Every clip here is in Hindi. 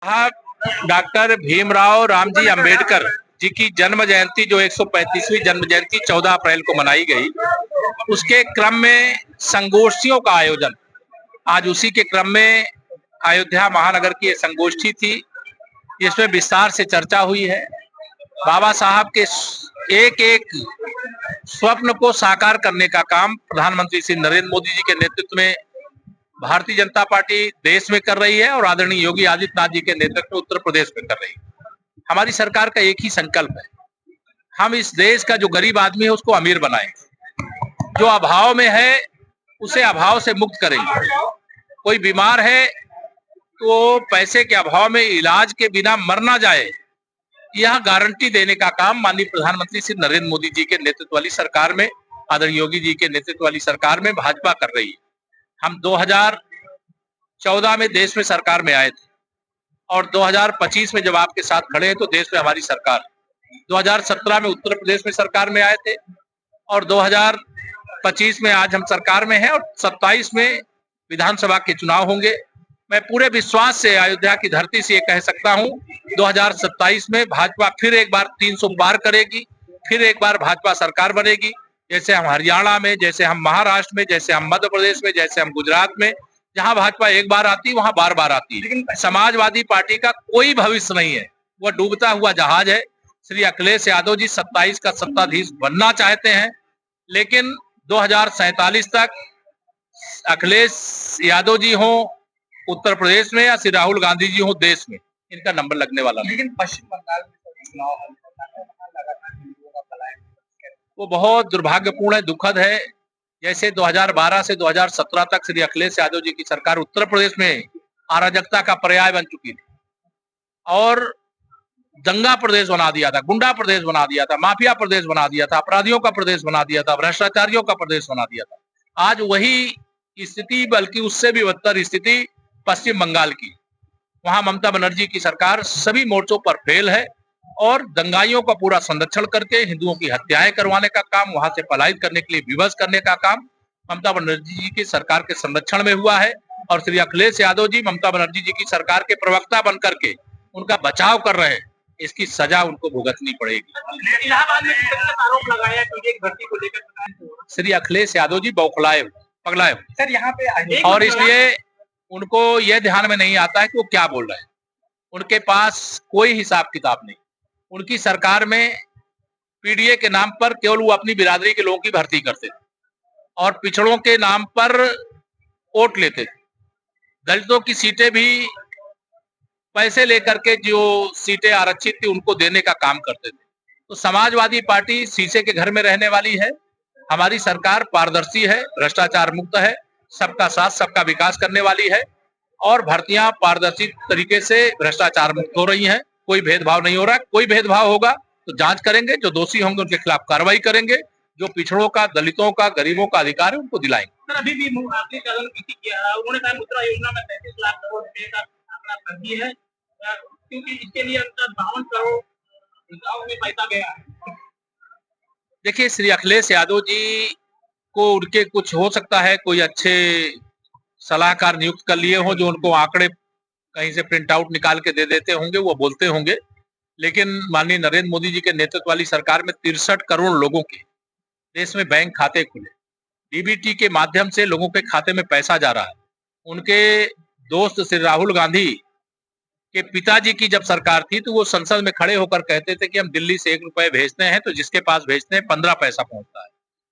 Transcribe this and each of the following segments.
हाँ, डॉक्टर भीमराव रामजी अंबेडकर जी की जन्म जयंती जो 135वीं जन्म जयंती 14 अप्रैल को मनाई गई, उसके क्रम में संगोष्ठियों का आयोजन आज उसी के क्रम में अयोध्या महानगर की एक संगोष्ठी थी, जिसमें विस्तार से चर्चा हुई है। बाबा साहब के एक एक स्वप्न को साकार करने का काम प्रधानमंत्री श्री नरेंद्र मोदी जी के नेतृत्व में भारतीय जनता पार्टी देश में कर रही है और आदरणीय योगी आदित्यनाथ जी के नेतृत्व में उत्तर प्रदेश में कर रही है। हमारी सरकार का एक ही संकल्प है, हम इस देश का जो गरीब आदमी है उसको अमीर बनाएं, जो अभाव में है उसे अभाव से मुक्त करेंगे। कोई बीमार है तो पैसे के अभाव में इलाज के बिना मर ना जाए, यह गारंटी देने का काम माननीय प्रधानमंत्री श्री नरेंद्र मोदी जी के नेतृत्व वाली सरकार में, आदरणीय योगी जी के नेतृत्व वाली सरकार में भाजपा कर रही है। हम 2014 में देश में सरकार में आए थे और 2025 में जब आपके साथ खड़े हैं तो देश में हमारी सरकार है। 2017 में उत्तर प्रदेश में सरकार में आए थे और 2025 में आज हम सरकार में हैं और 27 में विधानसभा के चुनाव होंगे। मैं पूरे विश्वास से अयोध्या की धरती से ये कह सकता हूं, 2027 में भाजपा फिर एक बार 300 पार करेगी, फिर एक बार भाजपा सरकार बनेगी। जैसे हम हरियाणा में, जैसे हम महाराष्ट्र में, जैसे हम मध्य प्रदेश में, जैसे हम गुजरात में, जहां भाजपा एक बार आती वहां बार बार आती है। लेकिन समाजवादी पार्टी का कोई भविष्य नहीं है, वह डूबता हुआ जहाज है। श्री अखिलेश यादव जी 27 का सत्ताधीश बनना चाहते हैं, लेकिन 2047 तक अखिलेश यादव जी हो उत्तर प्रदेश में या श्री राहुल गांधी जी हो देश में, इनका नंबर लगने वाला नहीं। लेकिन पश्चिम बंगाल में चुनाव वो बहुत दुर्भाग्यपूर्ण है, दुखद है। जैसे 2012 से 2017 तक श्री अखिलेश यादव जी की सरकार उत्तर प्रदेश में अराजकता का पर्याय बन चुकी थी और दंगा प्रदेश बना दिया था, गुंडा प्रदेश बना दिया था, माफिया प्रदेश बना दिया था, अपराधियों का प्रदेश बना दिया था, भ्रष्टाचारियों का प्रदेश बना दिया था। आज वही स्थिति, बल्कि उससे भी बदतर स्थिति पश्चिम बंगाल की। वहां ममता बनर्जी की सरकार सभी मोर्चों पर फेल है और दंगाइयों का पूरा संरक्षण करके हिंदुओं की हत्याएं करवाने का काम, वहां से पलायन करने के लिए विवश करने का काम ममता बनर्जी जी की सरकार के संरक्षण में हुआ है। और श्री अखिलेश यादव जी ममता बनर्जी जी की सरकार के प्रवक्ता बनकर के उनका बचाव कर रहे हैं, इसकी सजा उनको भुगतनी पड़ेगी। इलाहाबाद में आरोप लगाया कि भर्ती को लेकर श्री अखिलेश यादव जी बौखलाए पगलाए सर यहाँ पे, और इसलिए उनको यह ध्यान में नहीं आता है कि वो क्या बोल रहे हैं। उनके पास कोई हिसाब किताब नहीं। उनकी सरकार में पीडीए के नाम पर केवल वो अपनी बिरादरी के लोगों की भर्ती करते थे और पिछड़ों के नाम पर वोट लेते थे। दलितों की सीटें भी पैसे लेकर के जो सीटें आरक्षित थी उनको देने का काम करते थे। तो समाजवादी पार्टी शीशे के घर में रहने वाली है। हमारी सरकार पारदर्शी है, भ्रष्टाचार मुक्त है, सबका साथ सबका विकास करने वाली है और भर्तियां पारदर्शी तरीके से भ्रष्टाचार मुक्त हो रही हैं। कोई भेदभाव नहीं हो रहा। कोई भेदभाव होगा तो जांच करेंगे, जो दोषी होंगे उनके खिलाफ कार्रवाई करेंगे, जो पिछड़ों का, दलितों का, गरीबों का अधिकार है उनको दिलाएंगे। सर अभी भी आपने कदम किया, उन्होंने कहा मुद्रा योजना में 35 लाख करोड़ रुपए का आंकड़ा कर दिया है, क्योंकि इसके लिए 52 करोड़ गाँव में पैसा गया है। देखिए, श्री अखिलेश यादव जी को उनके कुछ हो सकता है कोई अच्छे सलाहकार नियुक्त कर लिए हों जो उनको आंकड़े कहीं से प्रिंट आउट निकाल के दे देते होंगे, वो बोलते होंगे। लेकिन माननीय नरेंद्र मोदी जी के नेतृत्व वाली सरकार में 63 करोड़ लोगों के देश में बैंक खाते खुले, डीबीटी के माध्यम से लोगों के खाते में पैसा जा रहा है। उनके दोस्त श्री राहुल गांधी के पिताजी की जब सरकार थी तो वो संसद में खड़े होकर कहते थे कि हम दिल्ली से 1 रुपए भेजते हैं तो जिसके पास भेजते हैं 15 पैसा पहुंचता है।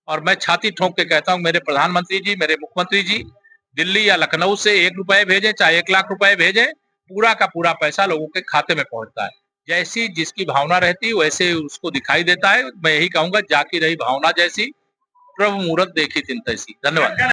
और मैं छाती ठोक के कहता हूं, मेरे प्रधानमंत्री जी, मेरे मुख्यमंत्री जी दिल्ली या लखनऊ से 1 रुपए भेजें, चाहे 1 लाख रुपए भेजें, पूरा का पूरा पैसा लोगों के खाते में पहुंचता है। जैसी जिसकी भावना रहती है वैसे उसको दिखाई देता है। मैं यही कहूंगा, जाकी रही भावना जैसी, प्रभु मुहूर्त देखी तिन तैसी। धन्यवाद।